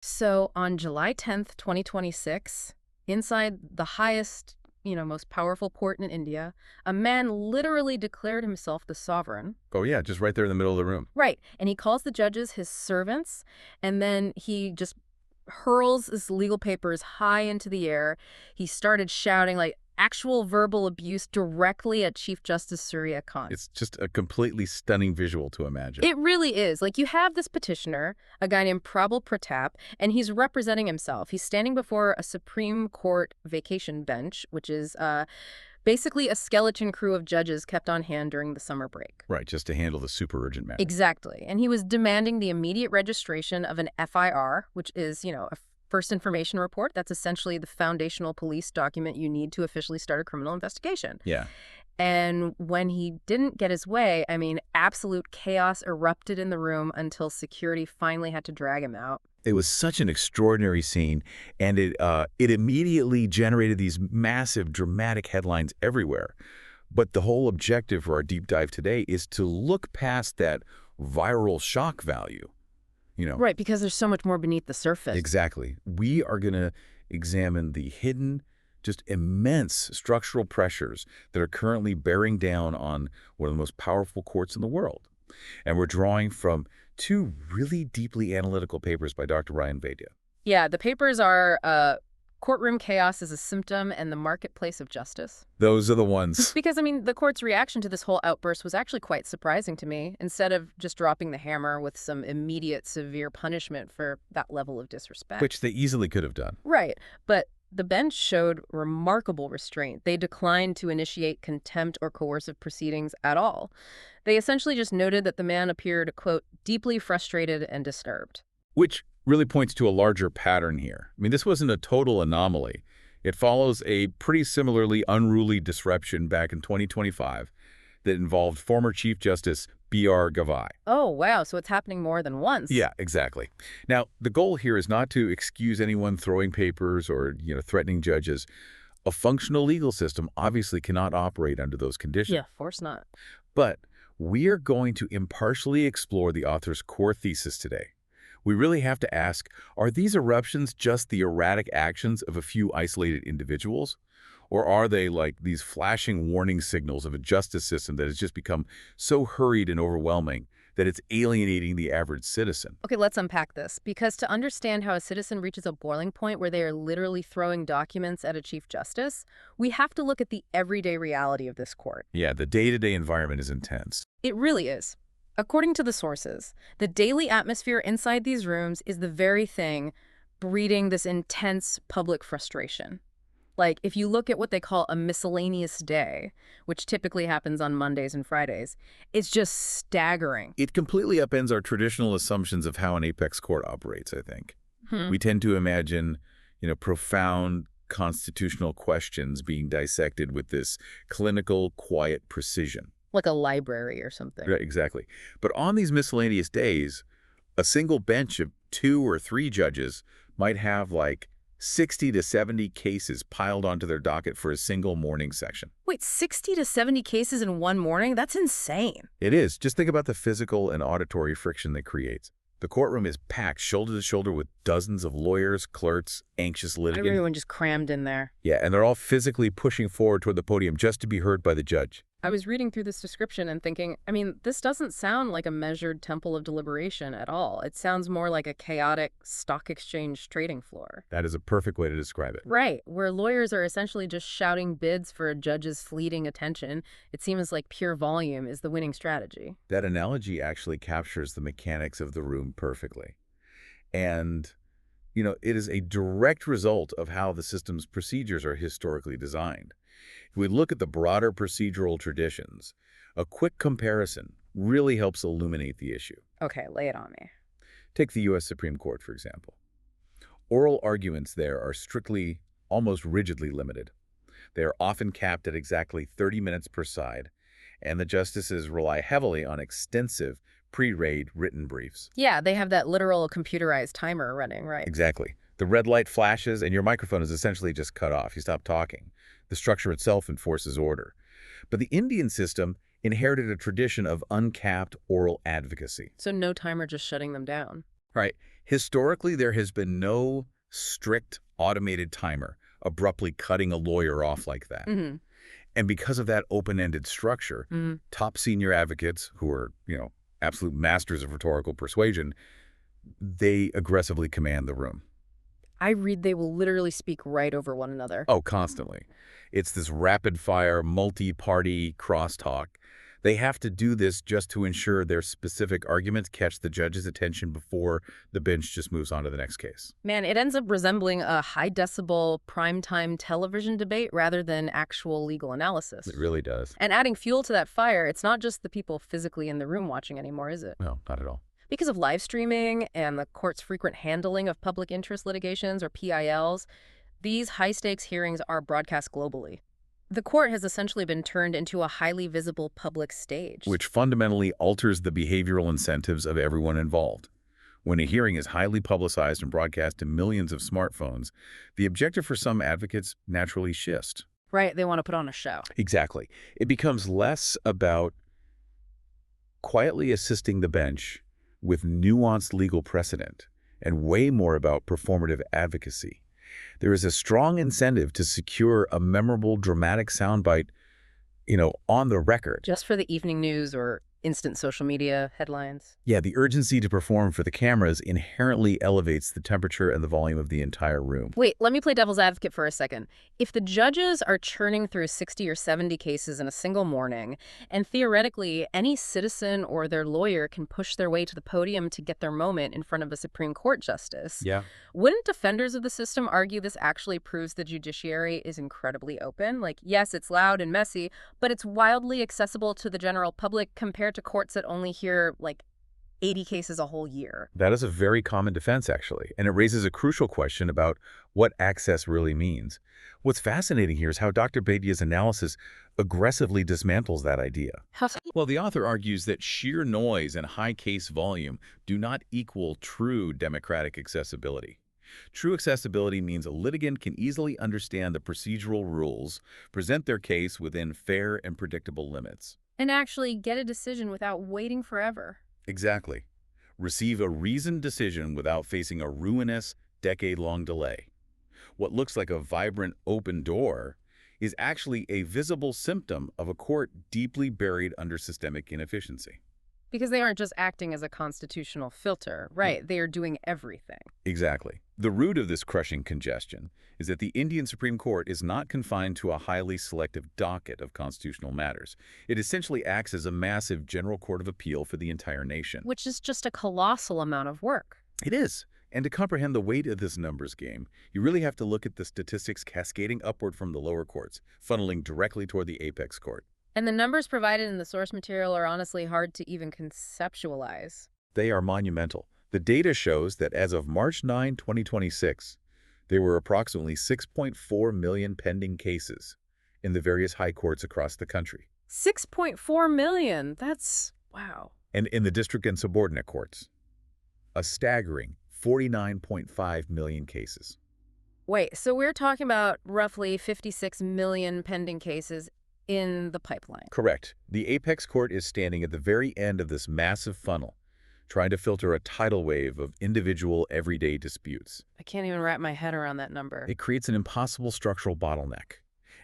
So on July 10th, 2026, inside the highest, most powerful court in India, a man literally declared himself the sovereign. Oh, yeah, just right there in the middle of the room. Right. And he calls the judges his servants, and then he just hurls his legal papers high into the air. He started shouting like actual verbal abuse directly at Chief Justice Surya Khan. It's just a completely stunning visual to imagine. It really is. Like, you have this petitioner, a guy named Prabal Pratap, and he's representing himself. He's standing before a Supreme Court vacation bench, which is basically a skeleton crew of judges kept on hand during the summer break. Right, just to handle the super urgent matter. Exactly. And he was demanding the immediate registration of an FIR, which is, a first information report. That's essentially the foundational police document you need to officially start a criminal investigation. Yeah. And when he didn't get his way, absolute chaos erupted in the room until security finally had to drag him out. It was such an extraordinary scene, and it immediately generated these massive, dramatic headlines everywhere. But the whole objective for our deep dive today is to look past that viral shock value. Right, because there's so much more beneath the surface. Exactly. We are going to examine the hidden, just immense structural pressures that are currently bearing down on one of the most powerful courts in the world. And we're drawing from two really deeply analytical papers by Dr. Ryan Vaidya. Yeah, the papers are Courtroom Chaos is a Symptom and the Marketplace of Justice. Those are the ones. Because, the court's reaction to this whole outburst was actually quite surprising to me. Instead of just dropping the hammer with some immediate severe punishment for that level of disrespect. Which they easily could have done. Right, but the bench showed remarkable restraint. They declined to initiate contempt or coercive proceedings at all. They essentially just noted that the man appeared, quote, deeply frustrated and disturbed. Which really points to a larger pattern here. This wasn't a total anomaly. It follows a pretty similarly unruly disruption back in 2025 that involved former Chief Justice B.R. Gavai. Oh, wow. So it's happening more than once. Yeah, exactly. Now, the goal here is not to excuse anyone throwing papers or, threatening judges. A functional legal system obviously cannot operate under those conditions. Yeah, of course not. But we are going to impartially explore the author's core thesis today. We really have to ask, are these eruptions just the erratic actions of a few isolated individuals? Or are they like these flashing warning signals of a justice system that has just become so hurried and overwhelming that it's alienating the average citizen? Okay, let's unpack this. Because to understand how a citizen reaches a boiling point where they are literally throwing documents at a chief justice, we have to look at the everyday reality of this court. Yeah, the day-to-day environment is intense. It really is. According to the sources, the daily atmosphere inside these rooms is the very thing breeding this intense public frustration. Like, if you look at what they call a miscellaneous day, which typically happens on Mondays and Fridays, it's just staggering. It completely upends our traditional assumptions of how an apex court operates, I think. We tend to imagine, profound constitutional questions being dissected with this clinical, quiet precision. Like a library or something. Right, exactly. But on these miscellaneous days, a single bench of 2 or 3 judges might have like 60 to 70 cases piled onto their docket for a single morning session. Wait, 60 to 70 cases in one morning? That's insane. It is. Just think about the physical and auditory friction that creates. The courtroom is packed shoulder to shoulder with dozens of lawyers, clerks, anxious litigants. Everyone just crammed in there. Yeah, and they're all physically pushing forward toward the podium just to be heard by the judge. I was reading through this description and thinking, this doesn't sound like a measured temple of deliberation at all. It sounds more like a chaotic stock exchange trading floor. That is a perfect way to describe it. Right, where lawyers are essentially just shouting bids for a judge's fleeting attention. It seems like pure volume is the winning strategy. That analogy actually captures the mechanics of the room perfectly. And, it is a direct result of how the system's procedures are historically designed. If we look at the broader procedural traditions, a quick comparison really helps illuminate the issue. Okay, lay it on me. Take the U.S. Supreme Court, for example. Oral arguments there are strictly, almost rigidly limited. They are often capped at exactly 30 minutes per side, and the justices rely heavily on extensive pre-read written briefs. Yeah, they have that literal computerized timer running, right? Exactly. The red light flashes, and your microphone is essentially just cut off. You stop talking. The structure itself enforces order. But the Indian system inherited a tradition of uncapped oral advocacy. So no timer just shutting them down. Right. Historically, there has been no strict automated timer abruptly cutting a lawyer off like that. Mm-hmm. And because of that open-ended structure, Mm-hmm. top senior advocates who are, absolute masters of rhetorical persuasion, they aggressively command the room. I read they will literally speak right over one another. Oh, constantly. It's this rapid-fire, multi-party crosstalk. They have to do this just to ensure their specific arguments catch the judge's attention before the bench just moves on to the next case. Man, it ends up resembling a high-decibel primetime television debate rather than actual legal analysis. It really does. And adding fuel to that fire, it's not just the people physically in the room watching anymore, is it? No, not at all. Because of live streaming and the court's frequent handling of public interest litigations, or PILs, these high-stakes hearings are broadcast globally. The court has essentially been turned into a highly visible public stage. Which fundamentally alters the behavioral incentives of everyone involved. When a hearing is highly publicized and broadcast to millions of smartphones, the objective for some advocates naturally shifts. Right, they want to put on a show. Exactly. It becomes less about quietly assisting the bench with nuanced legal precedent and way more about performative advocacy. There is a strong incentive to secure a memorable, dramatic soundbite, on the record. Just for the evening news or instant social media headlines. Yeah, the urgency to perform for the cameras inherently elevates the temperature and the volume of the entire room. Wait, let me play devil's advocate for a second. If the judges are churning through 60 or 70 cases in a single morning, and theoretically any citizen or their lawyer can push their way to the podium to get their moment in front of a Supreme Court justice, Yeah. wouldn't defenders of the system argue this actually proves the judiciary is incredibly open? Like, yes, it's loud and messy, but it's wildly accessible to the general public compared to courts that only hear, 80 cases a whole year. That is a very common defense, actually, and it raises a crucial question about what access really means. What's fascinating here is how Dr. Bedia's analysis aggressively dismantles that idea. Well, the author argues that sheer noise and high case volume do not equal true democratic accessibility. True accessibility means a litigant can easily understand the procedural rules, present their case within fair and predictable limits. And actually get a decision without waiting forever. Exactly. Receive a reasoned decision without facing a ruinous, decade-long delay. What looks like a vibrant open door is actually a visible symptom of a court deeply buried under systemic inefficiency. Because they aren't just acting as a constitutional filter, right? They are doing everything. Exactly. The root of this crushing congestion is that the Indian Supreme Court is not confined to a highly selective docket of constitutional matters. It essentially acts as a massive general court of appeal for the entire nation. Which is just a colossal amount of work. It is. And to comprehend the weight of this numbers game, you really have to look at the statistics cascading upward from the lower courts, funneling directly toward the apex court. And the numbers provided in the source material are honestly hard to even conceptualize. They are monumental. The data shows that as of March 9, 2026, there were approximately 6.4 million pending cases in the various high courts across the country. 6.4 million. That's, wow. And in the district and subordinate courts, a staggering 49.5 million cases. Wait, so we're talking about roughly 56 million pending cases in the pipeline. Correct. The apex court is standing at the very end of this massive funnel, trying to filter a tidal wave of individual, everyday disputes. I can't even wrap my head around that number. It creates an impossible structural bottleneck.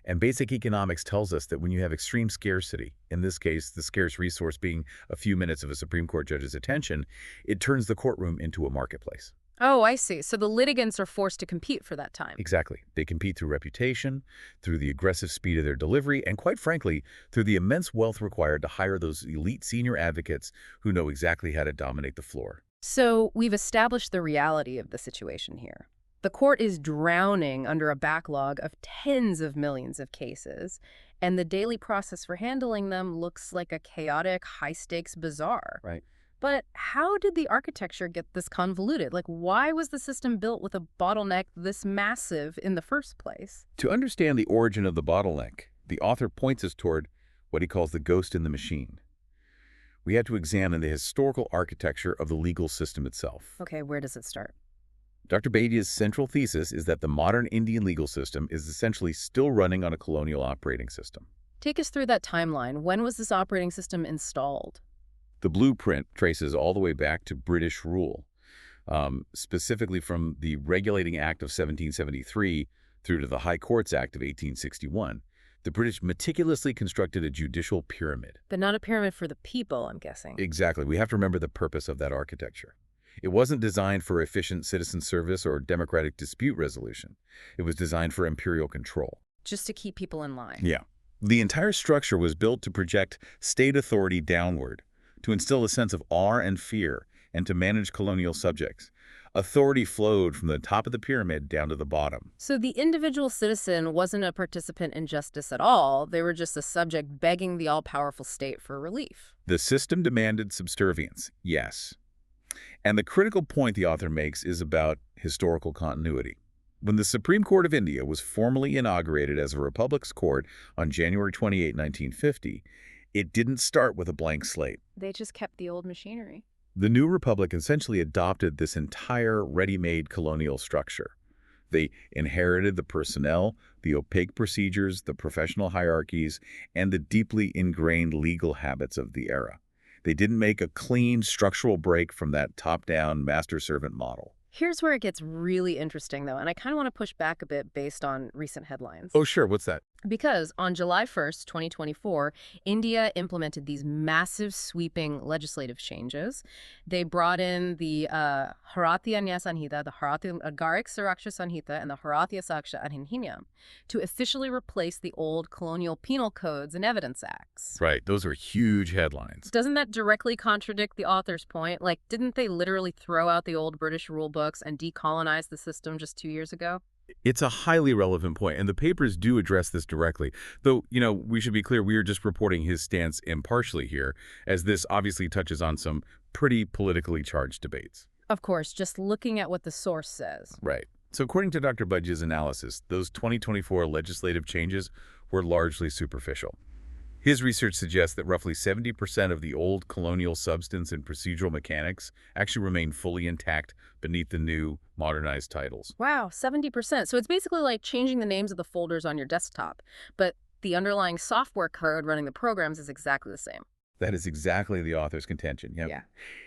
And basic economics tells us that when you have extreme scarcity, in this case, the scarce resource being a few minutes of a Supreme Court judge's attention, it turns the courtroom into a marketplace. Oh, I see. So the litigants are forced to compete for that time. Exactly. They compete through reputation, through the aggressive speed of their delivery, and quite frankly, through the immense wealth required to hire those elite senior advocates who know exactly how to dominate the floor. So we've established the reality of the situation here. The court is drowning under a backlog of tens of millions of cases, and the daily process for handling them looks like a chaotic, high-stakes bazaar. Right. But how did the architecture get this convoluted? Why was the system built with a bottleneck this massive in the first place? To understand the origin of the bottleneck, the author points us toward what he calls the ghost in the machine. We have to examine the historical architecture of the legal system itself. Okay, where does it start? Dr. Bedia's central thesis is that the modern Indian legal system is essentially still running on a colonial operating system. Take us through that timeline. When was this operating system installed? The blueprint traces all the way back to British rule. specifically from the Regulating Act of 1773 through to the High Courts Act of 1861. The British meticulously constructed a judicial pyramid. But not a pyramid for the people, I'm guessing. Exactly. We have to remember the purpose of that architecture. It wasn't designed for efficient citizen service or democratic dispute resolution. It was designed for imperial control. Just to keep people in line. Yeah. The entire structure was built to project state authority downward, to instill a sense of awe and fear, and to manage colonial subjects. Authority flowed from the top of the pyramid down to the bottom. So the individual citizen wasn't a participant in justice at all. They were just a subject begging the all-powerful state for relief. The system demanded subservience, yes. And the critical point the author makes is about historical continuity. When the Supreme Court of India was formally inaugurated as a Republic's court on January 28, 1950, it didn't start with a blank slate. They just kept the old machinery. The new republic essentially adopted this entire ready-made colonial structure. They inherited the personnel, the opaque procedures, the professional hierarchies, and the deeply ingrained legal habits of the era. They didn't make a clean structural break from that top-down master-servant model. Here's where it gets really interesting, though, and I kind of want to push back a bit based on recent headlines. Oh, sure. What's that? Because on July 1st, 2024, India implemented these massive sweeping legislative changes. They brought in the Bharatiya Nyaya Sanhita, the Bharatiya Agaric Suraksha Sanhita, and the Bharatiya Saksha Adhiniyam to officially replace the old colonial penal codes and evidence acts. Right. Those are huge headlines. Doesn't that directly contradict the author's point? Like, didn't they literally throw out the old British rule books and decolonize the system just 2 years ago? It's a highly relevant point, and the papers do address this directly. Though, we should be clear, we are just reporting his stance impartially here, as this obviously touches on some pretty politically charged debates. Of course, just looking at what the source says. Right. So according to Dr. Budge's analysis, those 2024 legislative changes were largely superficial. His research suggests that roughly 70% of the old colonial substance and procedural mechanics actually remain fully intact beneath the new, modernized titles. Wow, 70%. So it's basically like changing the names of the folders on your desktop, but the underlying software code running the programs is exactly the same. That is exactly the author's contention. Yep. Yeah.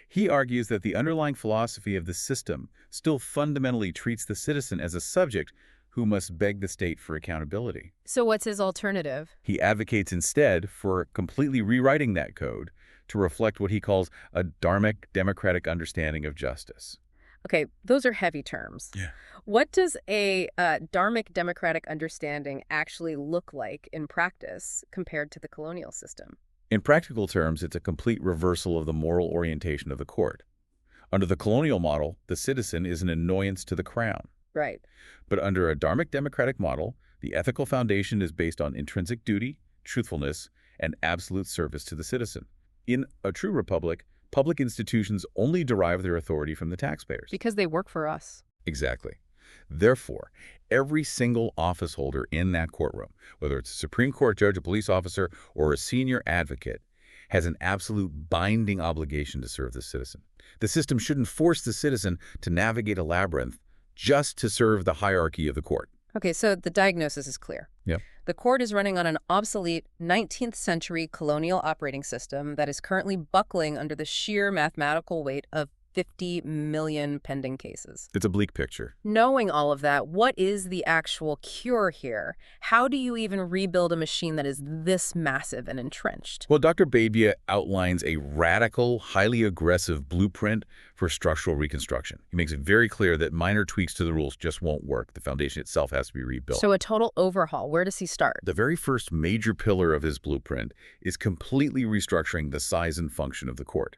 He argues that the underlying philosophy of the system still fundamentally treats the citizen as a subject who must beg the state for accountability. So what's his alternative? He advocates instead for completely rewriting that code to reflect what he calls a dharmic democratic understanding of justice. Okay, those are heavy terms. Yeah. What does a dharmic democratic understanding actually look like in practice compared to the colonial system? In practical terms, it's a complete reversal of the moral orientation of the court. Under the colonial model, the citizen is an annoyance to the crown. Right. But under a dharmic democratic model, the ethical foundation is based on intrinsic duty, truthfulness, and absolute service to the citizen. In a true republic, public institutions only derive their authority from the taxpayers. Because they work for us. Exactly. Therefore, every single office holder in that courtroom, whether it's a Supreme Court judge, a police officer, or a senior advocate, has an absolute binding obligation to serve the citizen. The system shouldn't force the citizen to navigate a labyrinth just to serve the hierarchy of the court. Okay, so the diagnosis is clear. Yep. The court is running on an obsolete 19th century colonial operating system that is currently buckling under the sheer mathematical weight of 50 million pending cases. It's a bleak picture. Knowing all of that, what is the actual cure here? How do you even rebuild a machine that is this massive and entrenched? Well, Dr. Babia outlines a radical, highly aggressive blueprint for structural reconstruction. He makes it very clear that minor tweaks to the rules just won't work. The foundation itself has to be rebuilt. So a total overhaul. Where does he start? The very first major pillar of his blueprint is completely restructuring the size and function of the court.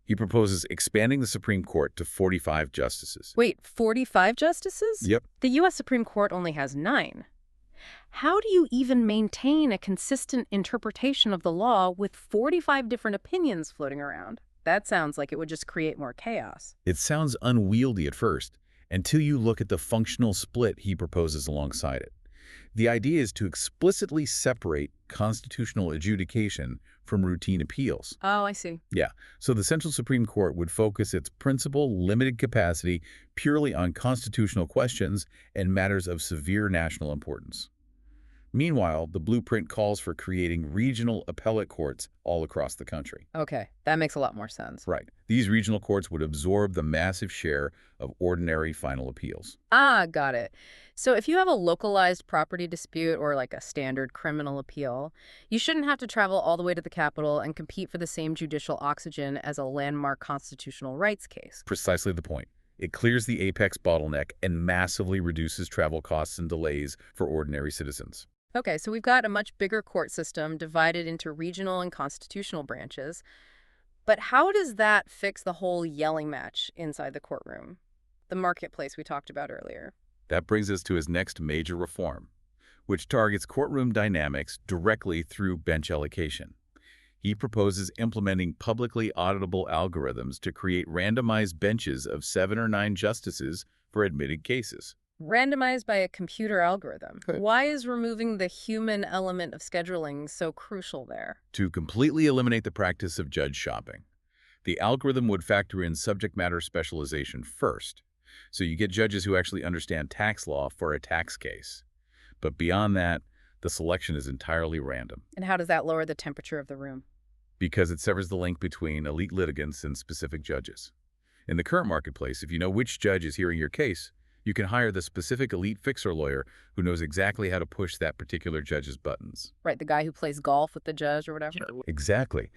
He proposes expanding the Supreme Court to 45 justices. Wait, 45 justices? Yep. The U.S. Supreme Court only has 9. How do you even maintain a consistent interpretation of the law with 45 different opinions floating around? That sounds like it would just create more chaos. It sounds unwieldy at first, until you look at the functional split he proposes alongside it. The idea is to explicitly separate constitutional adjudication from routine appeals. Oh, I see. Yeah, so the Central Supreme Court would focus its principal limited capacity purely on constitutional questions and matters of severe national importance. Meanwhile, the blueprint calls for creating regional appellate courts all across the country. Okay, that makes a lot more sense. Right. These regional courts would absorb the massive share of ordinary final appeals. Ah, got it. So if you have a localized property dispute or like a standard criminal appeal, you shouldn't have to travel all the way to the capital and compete for the same judicial oxygen as a landmark constitutional rights case. Precisely the point. It clears the apex bottleneck and massively reduces travel costs and delays for ordinary citizens. Okay, so we've got a much bigger court system divided into regional and constitutional branches. But how does that fix the whole yelling match inside the courtroom? The marketplace we talked about earlier. That brings us to his next major reform, which targets courtroom dynamics directly through bench allocation. He proposes implementing publicly auditable algorithms to create randomized benches of 7 or 9 justices for admitted cases. Randomized by a computer algorithm. Good. Why is removing the human element of scheduling so crucial there? To completely eliminate the practice of judge shopping, the algorithm would factor in subject matter specialization first, so you get judges who actually understand tax law for a tax case. But beyond that, the selection is entirely random, And how does that lower the temperature of the room? because it severs the link between elite litigants and specific judges. In the current marketplace, if you know which judge is hearing your case, you can hire the specific elite fixer lawyer who knows exactly how to push that particular judge's buttons. Right, the guy who plays golf with the judge or whatever? Exactly.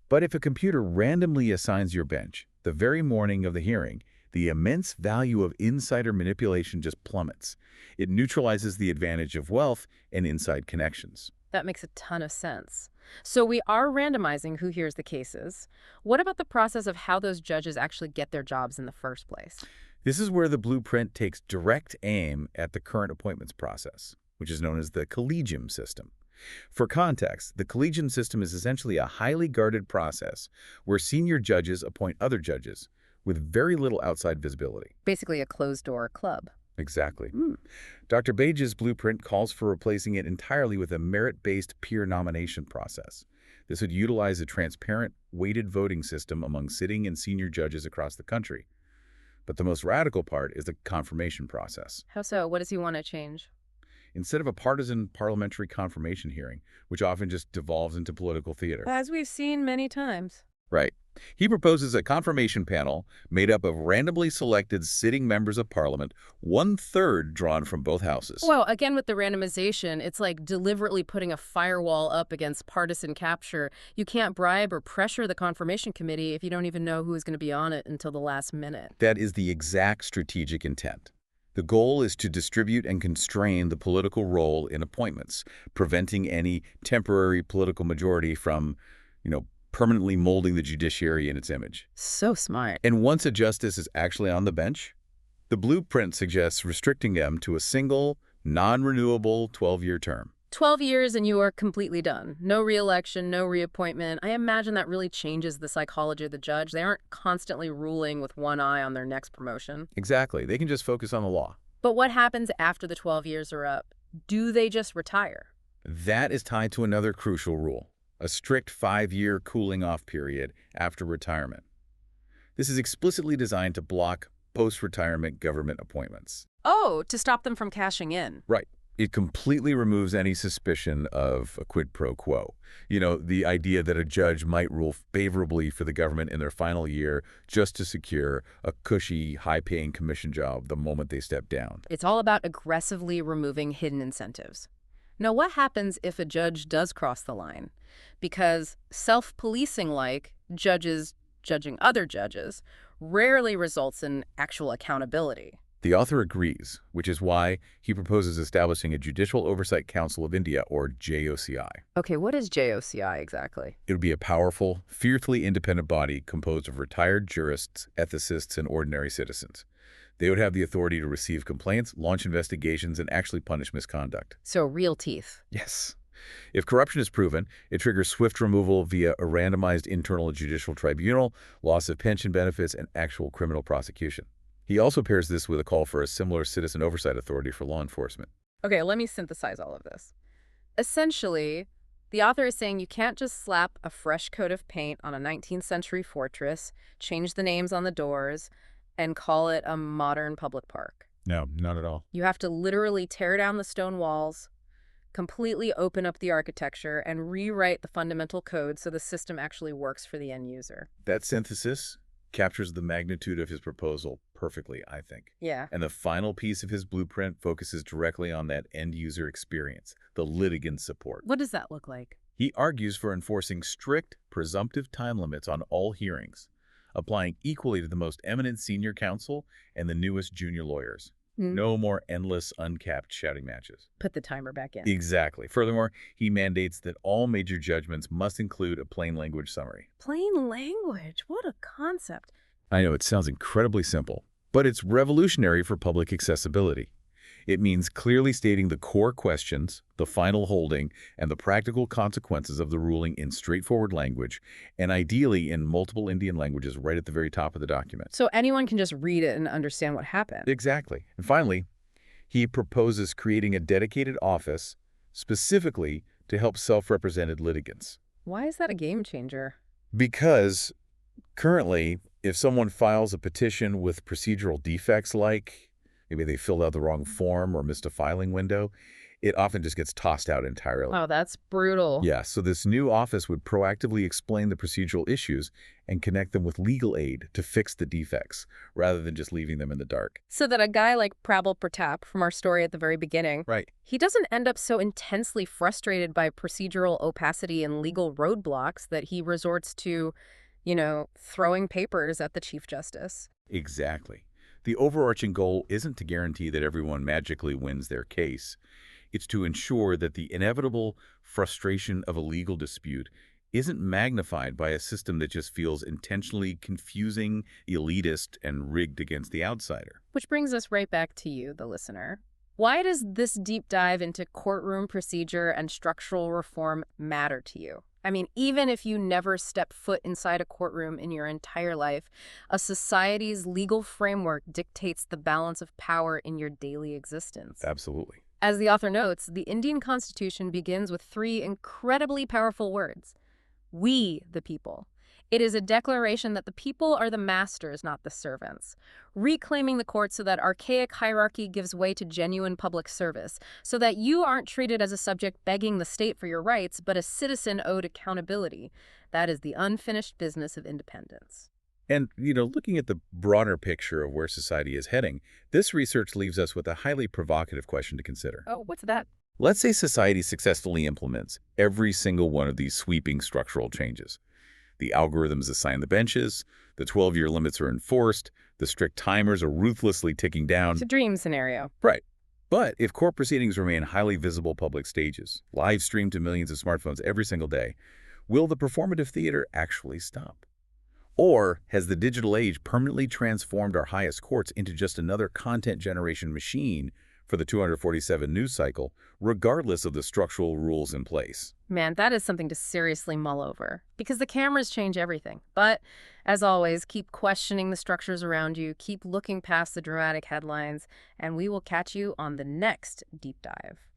But if a computer randomly assigns your bench the very morning of the hearing, the immense value of insider manipulation just plummets. It neutralizes the advantage of wealth and inside connections. That makes a ton of sense. So we are randomizing who hears the cases. What about the process of how those judges actually get their jobs in the first place? This is where the blueprint takes direct aim at the current appointments process, which is known as the collegium system. For context, the collegium system is essentially a highly guarded process where senior judges appoint other judges with very little outside visibility. Basically a closed-door club. Exactly. Dr. Bage's blueprint calls for replacing it entirely with a merit-based peer nomination process. This would utilize a transparent, weighted voting system among sitting and senior judges across the country. But the most radical part is the confirmation process. How so? What does he want to change? Instead of a partisan parliamentary confirmation hearing, which often just devolves into political theater. As we've seen many times. Right. He proposes a confirmation panel made up of randomly selected sitting members of parliament, 1/3 drawn from both houses. Well, again, with the randomization, it's like deliberately putting a firewall up against partisan capture. You can't bribe or pressure the confirmation committee if you don't even know who is going to be on it until the last minute. That is the exact strategic intent. The goal is to distribute and constrain the political role in appointments, preventing any temporary political majority from, permanently molding the judiciary in its image. So smart. And once a justice is actually on the bench, the blueprint suggests restricting them to a single, non-renewable 12-year term. 12 years and you are completely done. No re-election, no reappointment. I imagine that really changes the psychology of the judge. They aren't constantly ruling with one eye on their next promotion. Exactly. They can just focus on the law. But what happens after the 12 years are up? Do they just retire? That is tied to another crucial rule, a strict 5-year cooling-off period after retirement. This is explicitly designed to block post-retirement government appointments. Oh, to stop them from cashing in. Right. It completely removes any suspicion of a quid pro quo. The idea that a judge might rule favorably for the government in their final year just to secure a cushy, high-paying commission job the moment they step down. It's all about aggressively removing hidden incentives. Now, what happens if a judge does cross the line? Because self-policing like judges judging other judges rarely results in actual accountability. The author agrees, which is why he proposes establishing a Judicial Oversight Council of India, or JOCI. Okay, what is JOCI exactly? It would be a powerful, fiercely independent body composed of retired jurists, ethicists, and ordinary citizens. They would have the authority to receive complaints, launch investigations, and actually punish misconduct. So real teeth. Yes. If corruption is proven, it triggers swift removal via a randomized internal judicial tribunal, loss of pension benefits, and actual criminal prosecution. He also pairs this with a call for a similar citizen oversight authority for law enforcement. Okay, let me synthesize all of this. Essentially, the author is saying you can't just slap a fresh coat of paint on a 19th century fortress, change the names on the doors, and call it a modern public park. No, not at all. You have to literally tear down the stone walls, completely open up the architecture and rewrite the fundamental code so the system actually works for the end user. That synthesis captures the magnitude of his proposal perfectly, I think. Yeah. And the final piece of his blueprint focuses directly on that end-user experience, the litigant support. What does that look like? He argues for enforcing strict, presumptive time limits on all hearings, applying equally to the most eminent senior counsel and the newest junior lawyers. No more endless, uncapped shouting matches. Put the timer back in. Exactly. Furthermore, he mandates that all major judgments must include a plain language summary. Plain language. What a concept. I know it sounds incredibly simple, but it's revolutionary for public accessibility. It means clearly stating the core questions, the final holding, and the practical consequences of the ruling in straightforward language, and ideally in multiple Indian languages right at the very top of the document. So anyone can just read it and understand what happened. Exactly. And finally, he proposes creating a dedicated office specifically to help self-represented litigants. Why is that a game changer? Because currently, if someone files a petition with procedural defects like maybe they filled out the wrong form or missed a filing window, it often just gets tossed out entirely. Oh, that's brutal. Yeah, so this new office would proactively explain the procedural issues and connect them with legal aid to fix the defects, rather than just leaving them in the dark. So that a guy like Prabal Pratap from our story at the very beginning, Right. he doesn't end up so intensely frustrated by procedural opacity and legal roadblocks that he resorts to, throwing papers at the Chief Justice. Exactly. The overarching goal isn't to guarantee that everyone magically wins their case. It's to ensure that the inevitable frustration of a legal dispute isn't magnified by a system that just feels intentionally confusing, elitist, and rigged against the outsider. Which brings us right back to you, the listener. Why does this deep dive into courtroom procedure and structural reform matter to you? I mean, even if you never step foot inside a courtroom in your entire life, a society's legal framework dictates the balance of power in your daily existence. Absolutely. As the author notes, the Indian Constitution begins with 3 incredibly powerful words. We, the people. It is a declaration that the people are the masters, not the servants, reclaiming the court so that archaic hierarchy gives way to genuine public service, so that you aren't treated as a subject begging the state for your rights, but a citizen owed accountability. That is the unfinished business of independence. And, looking at the broader picture of where society is heading, this research leaves us with a highly provocative question to consider. Oh, what's that? Let's say society successfully implements every single one of these sweeping structural changes. The algorithms assign the benches, the 12-year limits are enforced, the strict timers are ruthlessly ticking down. It's a dream scenario. Right. But if court proceedings remain highly visible public stages, live streamed to millions of smartphones every single day, will the performative theater actually stop? Or has the digital age permanently transformed our highest courts into just another content generation machine for the 247 news cycle, regardless of the structural rules in place? Man, that is something to seriously mull over, because the cameras change everything. But, as always, keep questioning the structures around you, keep looking past the dramatic headlines, and we will catch you on the next Deep Dive.